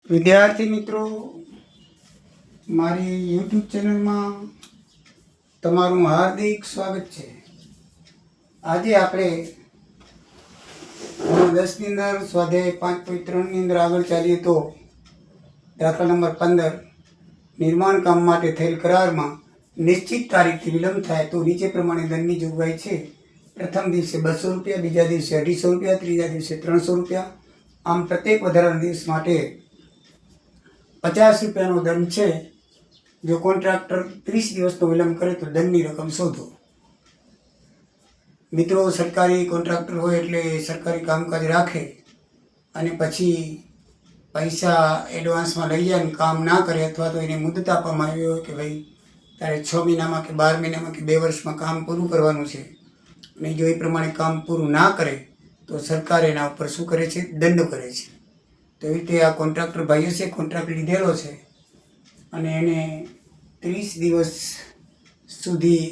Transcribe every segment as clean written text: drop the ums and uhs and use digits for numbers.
વિદ્યાર્થી મિત્રો, મારી યુટ્યુબ ચેનલમાં તમારું હાર્દિક સ્વાગત છે. આજે આપણે ધોરણ 10 ની અંદર સ્વાધ્યાય 5.3 ની અંદર આગળ ચાલીએ તો દાખલા નંબર 15 નિર્માણ કામ માટે થયેલ કરારમાં નિશ્ચિત તારીખથી વિલંબ થાય તો નીચે પ્રમાણે દંડની જોગવાઈ છે. પ્રથમ દિવસે 200 રૂપિયા, બીજા દિવસે 250 રૂપિયા, ત્રીજા દિવસે 300 રૂપિયા. આમ પ્રત્યેક વધારાના દિવસ માટે 50 રૂપિયાનો દંડ છે. જો કોન્ટ્રાક્ટર 30 દિવસનો વિલંબ કરે તો દંડની રકમ શોધો. મિત્રો, સરકારી કોન્ટ્રાક્ટર હોય એટલે સરકારી કામકાજ રાખે અને પછી પૈસા એડવાન્સમાં લઈ જાય અને કામ ના કરે, અથવા તો એને મુદત આપવામાં આવી હોય કે ભાઈ તારે 6 મહિનામાં કે 12 મહિનામાં કે 2 વર્ષમાં કામ પૂરું કરવાનું છે, અને જો એ પ્રમાણે કામ પૂરું ના કરે તો સરકાર એના ઉપર શું કરે છે? દંડ કરે છે. તો એવી રીતે આ કોન્ટ્રાક્ટર ભાઈએ છે, કોન્ટ્રાક્ટ લીધેલો છે અને એને 30 દિવસ સુધી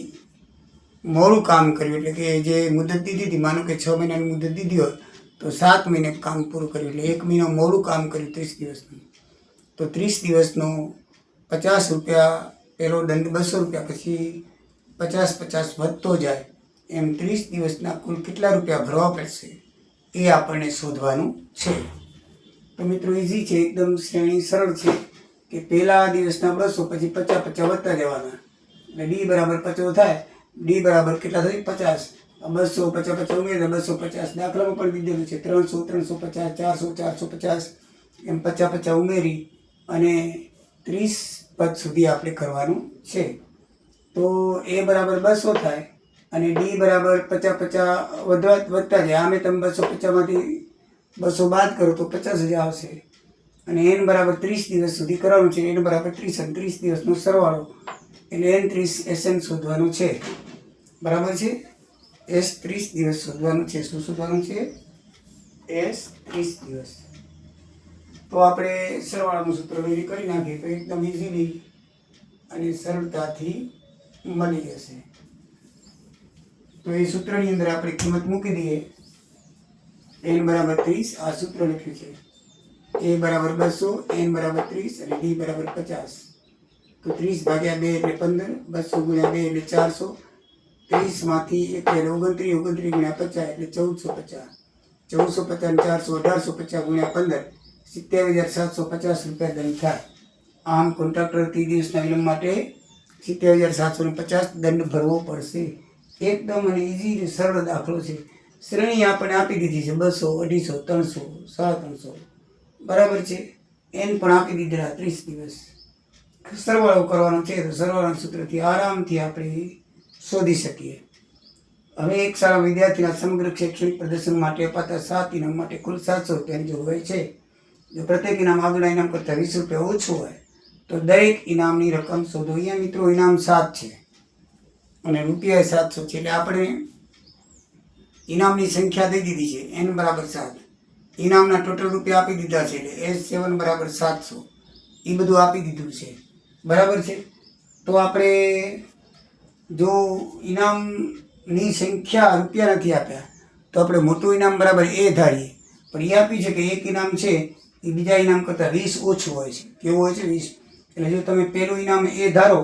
મોડું કામ કર્યું, એટલે કે જે મુદત દીધી હતી, માનો કે 6 મહિનાની મુદત દીધી હોય તો 7 મહિને કામ પૂરું કર્યું, એટલે 1 મહિનો મોડું કામ કર્યું 30 દિવસનું. તો 30 દિવસનો 50 રૂપિયા પહેલો દંડ 200 રૂપિયા, પછી 50 વધતો જાય, એમ 30 દિવસના કુલ કેટલા રૂપિયા ભરવા પડશે એ આપણને શોધવાનું છે. તો મિત્રો ઇઝી છે, એકદમ શ્રેણી સરળ છે કે પહેલા દિવસના 200, પછી 50 વધતા જવાના, એટલે ડી બરાબર 50 થાય. ડી બરાબર કેટલા થાય? 50. 200 50 ઉમેરીને 250. દાખલામાં પણ દીધેલું છે 300 350 400 450, એમ 50 ઉમેરી અને 30 પદ સુધી આપણે કરવાનું છે. તો એ બરાબર 200 થાય અને ડી બરાબર 50 વધતા જાય. આમે તમે 250માંથી 200 બાદ કરો તો 50 જ આવશે. અને એન બરાબર 30 દિવસ સુધી કરવાનું છે. એન બરાબર 30 અને 30 દિવસનો સરવાળો, એટલે N30 SN શોધવાનું છે. બરાબર છે? S30 દિવસ શોધવાનું છે. શું શોધવાનું છે? S30 દિવસ. તો આપણે સરવાળાનું સૂત્ર વેરી કરી નાખીએ તો એકદમ ઇઝીલી અને સરળતાથી મળી જશે. તો એ સૂત્રની અંદર આપણે કિંમત મૂકી દઈએ. n બરાબર 30, આ સૂત્ર લખ્યું છે. a બરાબર 200, n બરાબર 30 અને d બરાબર 50. તો 30 ભાગ્યા 2 એટલે 15, 200 ગુણ્યા 2 એટલે 400, 30 માંથી 1 એટલે 29, 29 ગુણ્યા 50 એટલે 1450, 1450 ને 400 1850 ગુણ્યા 15 70750 રૂપિયા દંડ થાય. આમ કોન્ટ્રાક્ટર 30 દિવસના વિલંબ માટે 70750 દંડ ભરવો પડશે. એકદમ અને ઇઝી સરળ દાખલો છે. શ્રેણી આપણે આપી દીધી છે 200, 250, 300, 350. બરાબર છે? એન પણ આપી દીધેલા 30 દિવસ. સરવાળો કરવાનો છે તો સરવાળાના સૂત્રથી આરામથી આપણે શોધી શકીએ. હવે એક સારા વિદ્યાર્થીના સમગ્ર શૈક્ષણિક પ્રદર્શન માટે અપાતા 7 ઇનામ માટે કુલ 700 રૂપિયાની જોગવાઈ છે. જો પ્રત્યેક ઇનામ આગળના ઇનામ કરતાં 20 રૂપિયા ઓછું હોય તો દરેક ઇનામની રકમ શોધો. અહીંયા મિત્રો ઇનામ 7 છે અને રૂપિયા 700 છે, એટલે આપણે ઇનામની સંખ્યા દઈ દીધી છે n બરાબર 7. ઇનામના ટોટલ રૂપિયા આપી દીધા છે, એટલે S7 બરાબર 700. એ બધું આપી દીધું છે. બરાબર છે? તો આપણે જો ઇનામની સંખ્યા રૂપિયા નથી આપ્યા તો આપણે મોટું ઇનામ બરાબર એ ધારીએ, પણ એ આપ્યું છે કે એક ઇનામ છે એ બીજા ઇનામ કરતાં 20 ઓછું હોય છે. કેવું હોય છે? 20. એટલે જો તમે પહેલું ઇનામ એ ધારો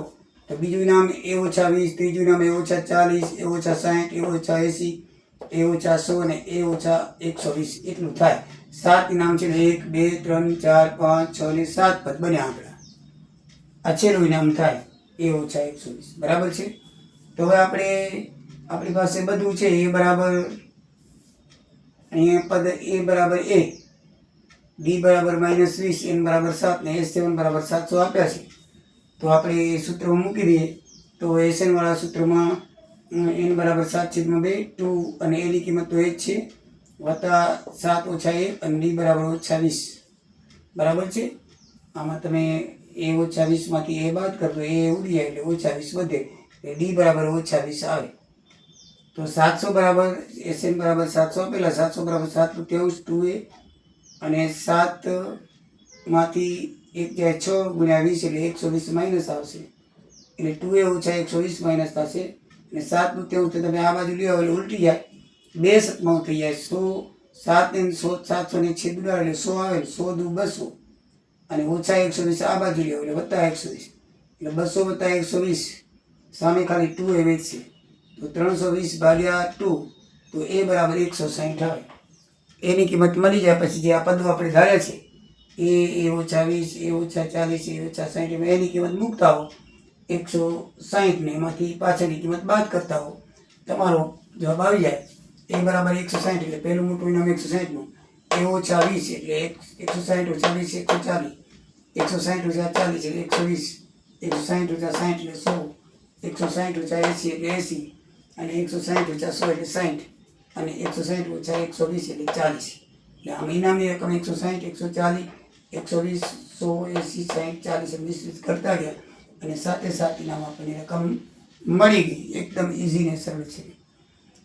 તો બીજું ઇનામ A-20, ત્રીજું ઇનામ A-40, A-60, A-80, A-100 અને A-120 એટલું થાય. 7 ઇનામ છે. 1 2 3 4 5 6 ને 7 પદ બન્યા આપણા. આ છેલ્લું ઇનામ થાય A-120. બરાબર છે? તો હવે આપણી પાસે બધું છે. એ બરાબર અહીંયા પદ A બરાબર A, D બરાબર -20, N બરાબર 7 ને S7 બરાબર 700 આપ્યા છે. તો આપણે એ સૂત્રમાં મૂકી દઈએ તો SN વાળા સૂત્રમાં n બરાબર 7/2, 2 અને a ની કિંમત તો એ જ છે, વત્તા 7 - 1 અને d બરાબર -20. બરાબર છે? આમાં તમે A-20 માંથી a બાદ કરો તો a ઉડી જાય એટલે -20 વધે, એટલે d બરાબર -20 આવે. તો 700 બરાબર SN બરાબર 700 આપેલા. 700 બરાબર 7/23, 2a અને 7 માંથી 1 જાય 6 ગુણ્યા 20 એટલે 120 માઇનસ આવશે, એટલે 2a - 120 માઇનસ થશે. અને 7/23 તો તમે આ બાજુ લ્યો એટલે ઉલટી જાય, 2 7 થઈ જાય 100. 7 ને 700 ને છેદ ઉડાડે એટલે 100 આવે, 100 દુ 200 અને ઓછા 120 આ બાજુ લેવો એટલે વત્તા 120 એટલે 200 વત્તા 120 સામે ખાલી 2 એ વધશે તો 320 ભાગ્યા 2 તો એ બરાબર 160 આવે. એની કિંમત મળી જાય પછી જે આ પદો આપણે ધાર્યા છે એ ઓછા 20 એ ઓછા 40 એ ઓછા 60 એની કિંમત મૂકતા હો 160 ને એમાંથી પાછળની કિંમત બાદ કરતા હો તમારો જવાબ આવી જાય. એ બરાબર 160 એટલે પહેલું મોટું ઇનામ 160નું એ ઓછા 20 એટલે 160 ઓછા 20 140 160 ઓછા 40 એટલે 120 160 ઓછા 60 એટલે 100 160 ઓછા 80 એટલે 80 અને 160 ઓછા 100 એટલે 60 અને 160 ઓછા 120 એટલે 40. એટલે આમ ઇનામની રકમ 160 140 120 100 80 60 40 મિશ્રિત કરતા ગયા અને સાથે સાથે ઇનામ આપણને રકમ મળી ગઈ. એકદમ ઇઝી ને સરળ છે.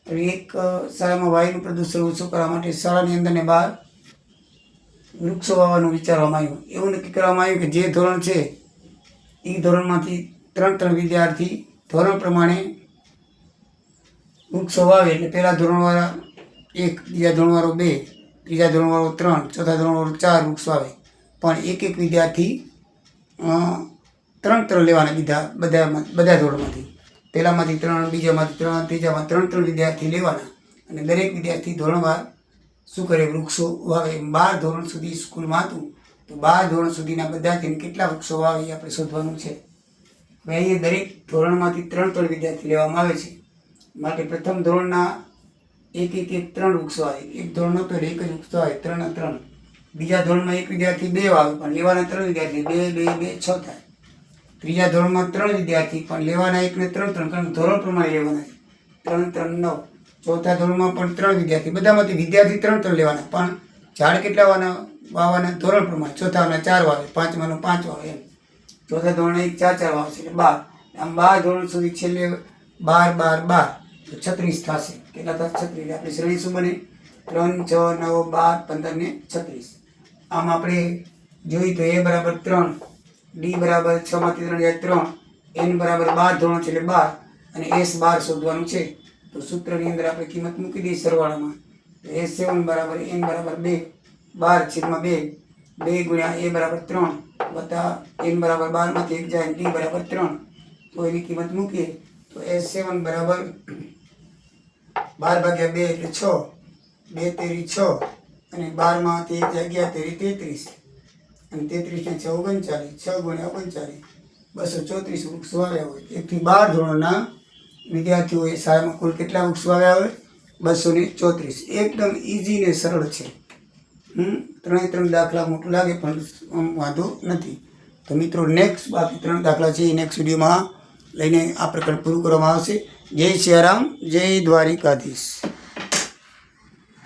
હવે એક શાળામાં વાયુનું પ્રદૂષણ ઓછું કરવા માટે શાળાની અંદર ને બહાર વૃક્ષો વાવવાનું વિચારવામાં આવ્યું. એવું નક્કી કરવામાં આવ્યું કે જે ધોરણ છે એ ધોરણમાંથી 3 વિદ્યાર્થી ધોરણ પ્રમાણે વૃક્ષો વાવે. એટલે પહેલા ધોરણવાળા 1, બીજા ધોરણવાળો 2, ત્રીજા ધોરણવાળો 3, ચોથા ધોરણવાળો 4 વૃક્ષ વાવે. પણ એક વિદ્યાર્થી 3 લેવાના બધા ધોરણમાંથી. પહેલામાંથી 3, બીજામાંથી 3, ત્રીજામાં 3 વિદ્યાર્થી લેવાના અને દરેક વિદ્યાર્થી ધોરણવાર શું કરે વૃક્ષો વાવે. 12 ધોરણ સુધી સ્કૂલમાં હતું તો 12 ધોરણ સુધીના બધાથી કેટલા વૃક્ષો વાવે એ આપણે શોધવાનું છે. હવે અહીંયા દરેક ધોરણમાંથી 3 વિદ્યાર્થી લેવામાં આવે છે. માટે પ્રથમ ધોરણના એક 3 વૃક્ષો આવે. એક ધોરણ હતો એટલે 1 જ વૃક્ષો આવે 3 3. બીજા ધોરણમાં એક વિદ્યાર્થી 2 આવે પણ લેવાના 3 વિદ્યાર્થી 2 2 2 6 થાય. ત્રીજા ધોરણમાં 3 વિદ્યાર્થી પણ લેવાના 1 ને 3 કારણ ધોરણ પ્રમાણે લેવાના 3 3 9. ચોથા ધોરણમાં પણ 3 વિદ્યાર્થી બધામાંથી વિદ્યાર્થી 3 લેવાના પણ ઝાડ કેટલા વાવવાના ધોરણ પ્રમાણે. ચોથાના 4 વાવે, પાંચમાનો 5 વાવે એમ. ચોથા ધોરણે 1 4 4 વાવશે એટલે 12. આમ 12 ધોરણ સુધી છેલ્લે 12 12 12 તો 36 થશે. કેટલા થશે 36. આપણી શ્રેણી શું બને 3 6 9 12 15 ને 36. આમ આપણે જોઈએ તો એ બરાબર 3, ડી બરાબર 6 માંથી 3 જાય 3, એન બરાબર 12 ધોરણ છે એટલે 12 અને એસ 12 શોધવાનું છે. તો સૂત્રની અંદર આપણે કિંમત મૂકી દઈએ સરવાળામાં. તો S7 બરાબર n બરાબર 2 12/2 2 ગુણ્યા એ બરાબર 3 વત્તા n બરાબર 12 માંથી 1 જાય ડી બરાબર 3. તો એની કિંમત મૂકીએ તો S7 બરાબર 12/2 એટલે 6, 2 તેરી 6 અને 12 માંથી 1 જાય 33 અને 33 ને 6 39, 6 ગુણ્યા 39 234 વૃક્ષો આવ્યા હોય. 1 થી 12 ધોરણના વિદ્યાર્થીઓએ શાળામાં કુલ કેટલા વૃક્ષો આવ્યા હોય 234. એકદમ ઇઝી ને સરળ છે. 3 દાખલા મોટું લાગે પણ વાંધો નથી. તો મિત્રો નેક્સ્ટ બાકી 3 દાખલા છે એ નેક્સ્ટ વિડીયોમાં લઈને આ પ્રકરણ પૂરું કરવામાં આવશે. જય સિયારામ, જય દ્વારિકાધીશ.